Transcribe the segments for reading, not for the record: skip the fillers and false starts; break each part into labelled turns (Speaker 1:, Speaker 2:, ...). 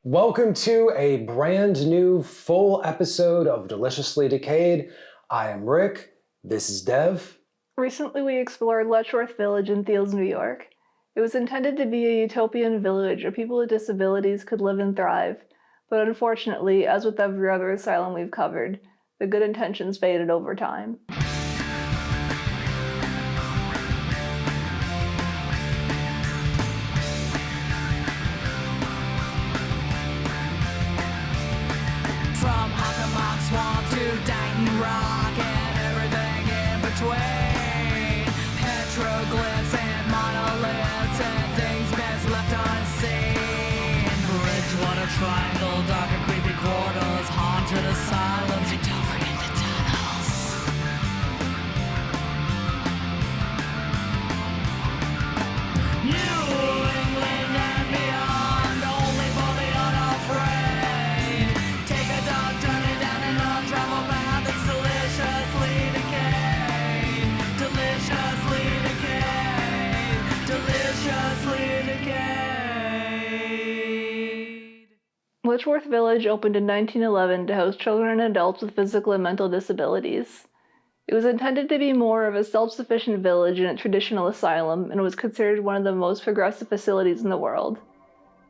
Speaker 1: Welcome to a brand new full episode of Deliciously Decayed. I am Rick. This is Dev.
Speaker 2: Recently we explored Letchworth Village in Thiells, New York. It was intended to be a utopian village where people with disabilities could live and thrive, but unfortunately, as with every other asylum we've covered, the good intentions faded over time.
Speaker 3: From Hockamock Swamp to Dighton Rock and everything in between. Petroglyphs and monoliths and things best left unseen. Bridgewater Triangle, dark and creepy corridors, haunted asylums, and over into tunnels. New England and beyond, only for the unafraid. Take a dog journey down an untraveled path that's deliciously decayed. Deliciously decayed. Deliciously decayed.
Speaker 2: Letchworth Village opened in 1911 to house children and adults with physical and mental disabilities. It was intended to be more of a self-sufficient village than a traditional asylum and was considered one of the most progressive facilities in the world.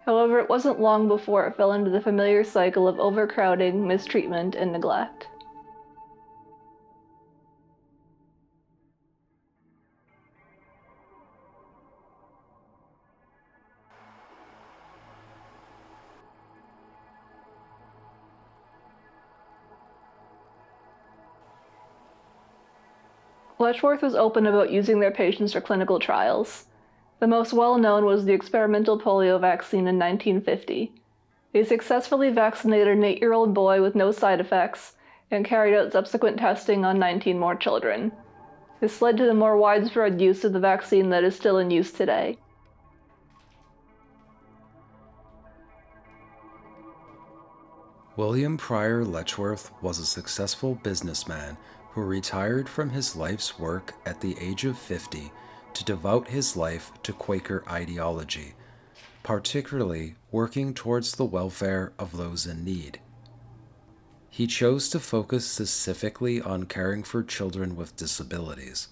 Speaker 2: However, it wasn't long before it fell into the familiar cycle of overcrowding, mistreatment, and neglect. Letchworth was open about using their patients for clinical trials. The most well-known was the experimental polio vaccine in 1950. They successfully vaccinated an 8-year-old boy with no side effects and carried out subsequent testing on 19 more children. This led to the more widespread use of the vaccine that is still in use today.
Speaker 4: William Pryor Letchworth was a successful businessman who retired from his life's work at the age of 50 to devote his life to Quaker ideology, particularly working towards the welfare of those in need. He chose to focus specifically on caring for children with disabilities.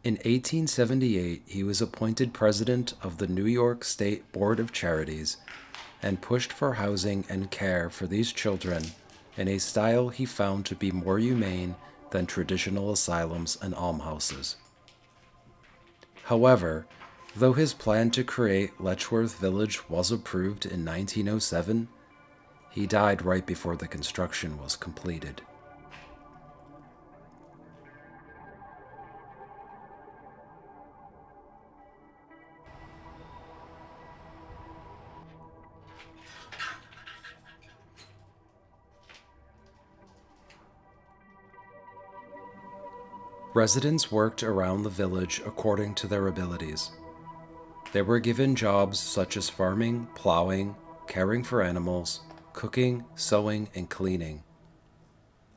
Speaker 4: In 1878, he was appointed president of the New York State Board of Charities and pushed for housing and care for these children in a style he found to be more humane than traditional asylums and almhouses. However, though his plan to create Letchworth Village was approved in 1907, he died right before the construction was completed. Residents worked around the village according to their abilities. They were given jobs such as farming, plowing, caring for animals, cooking, sewing, and cleaning.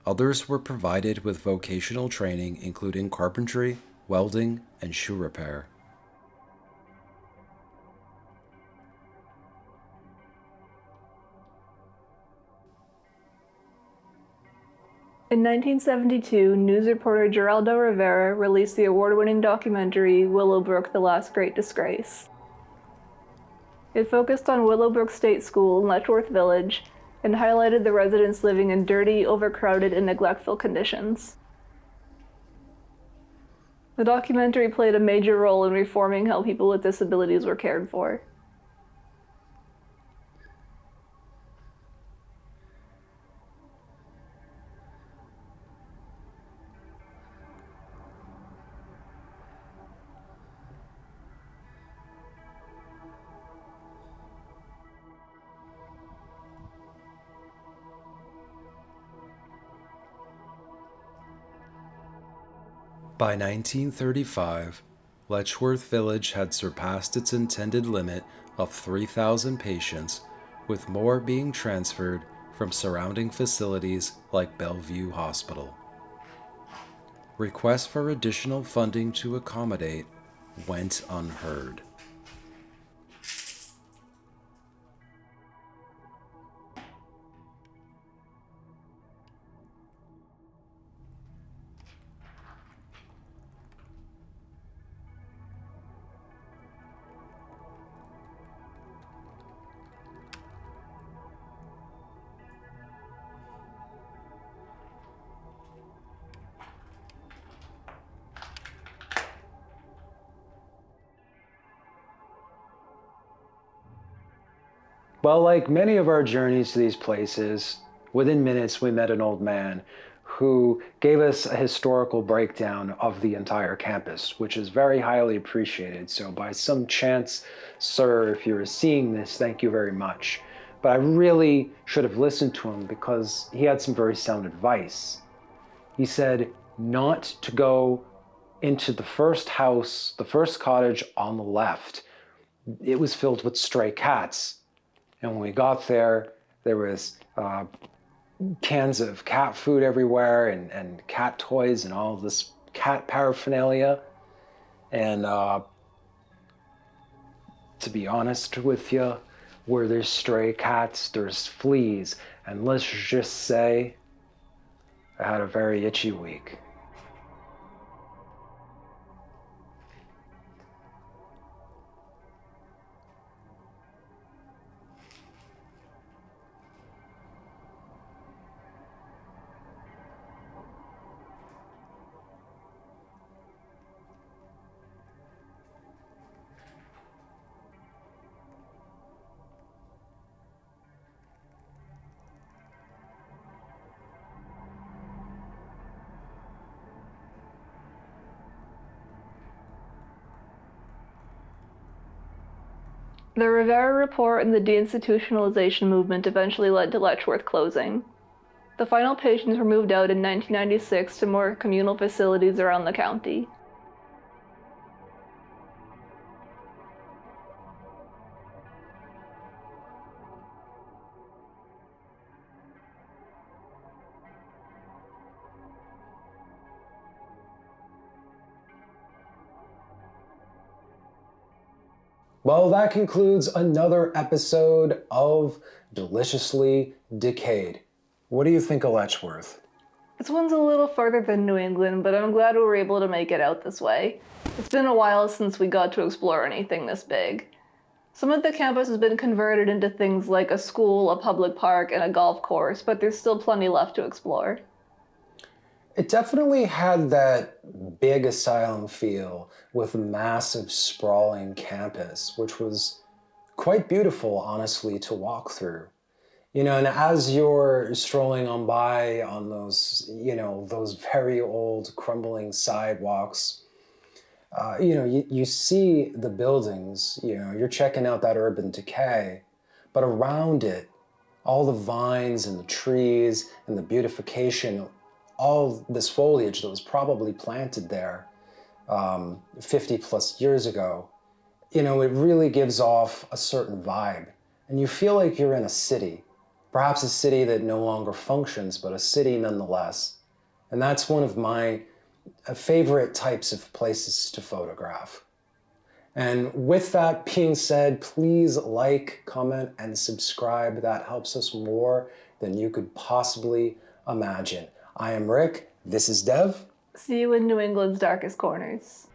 Speaker 4: Others were provided with vocational training including carpentry, welding, and shoe repair.
Speaker 2: In 1972, news reporter Geraldo Rivera released the award-winning documentary Willowbrook: The Last Great Disgrace. It focused on Willowbrook State School in Letchworth Village and highlighted the residents living in dirty, overcrowded, and neglectful conditions. The documentary played a major role in reforming how people with disabilities were cared for.
Speaker 4: By 1935, Letchworth Village had surpassed its intended limit of 3,000 patients, with more being transferred from surrounding facilities like Bellevue Hospital. Requests for additional funding to accommodate went unheard.
Speaker 1: Well, like many of our journeys to these places, within minutes we met an old man who gave us a historical breakdown of the entire campus, which is very highly appreciated. So by some chance, sir, if you're seeing this, thank you very much. But I really should have listened to him because he had some very sound advice. He said not to go into the first house, the first cottage on the left. It was filled with stray cats. And when we got there, there was cans of cat food everywhere and cat toys and all this cat paraphernalia. And to be honest with you, where there's stray cats, there's fleas. And let's just say, I had a very itchy week.
Speaker 2: The Rivera Report and the deinstitutionalization movement eventually led to Letchworth closing. The final patients were moved out in 1996 to more communal facilities around the county.
Speaker 1: Well, that concludes another episode of Deliciously Decayed. What do you think of Letchworth?
Speaker 2: This one's a little further than New England, but I'm glad we were able to make it out this way. It's been a while since we got to explore anything this big. Some of the campus has been converted into things like a school, a public park, and a golf course, but there's still plenty left to explore.
Speaker 1: It definitely had that big asylum feel with a massive sprawling campus, which was quite beautiful, honestly, to walk through. You know, and as you're strolling on by on those, those very old crumbling sidewalks, you see the buildings, you're checking out that urban decay, but around it, all the vines and the trees and the beautification, all this foliage that was probably planted there 50 plus years ago, it really gives off a certain vibe. And you feel like you're in a city, perhaps a city that no longer functions, but a city nonetheless. And that's one of my favorite types of places to photograph. And with that being said, please like, comment, and subscribe. That helps us more than you could possibly imagine. I am Rick, this is Dev.
Speaker 2: See you in New England's darkest corners.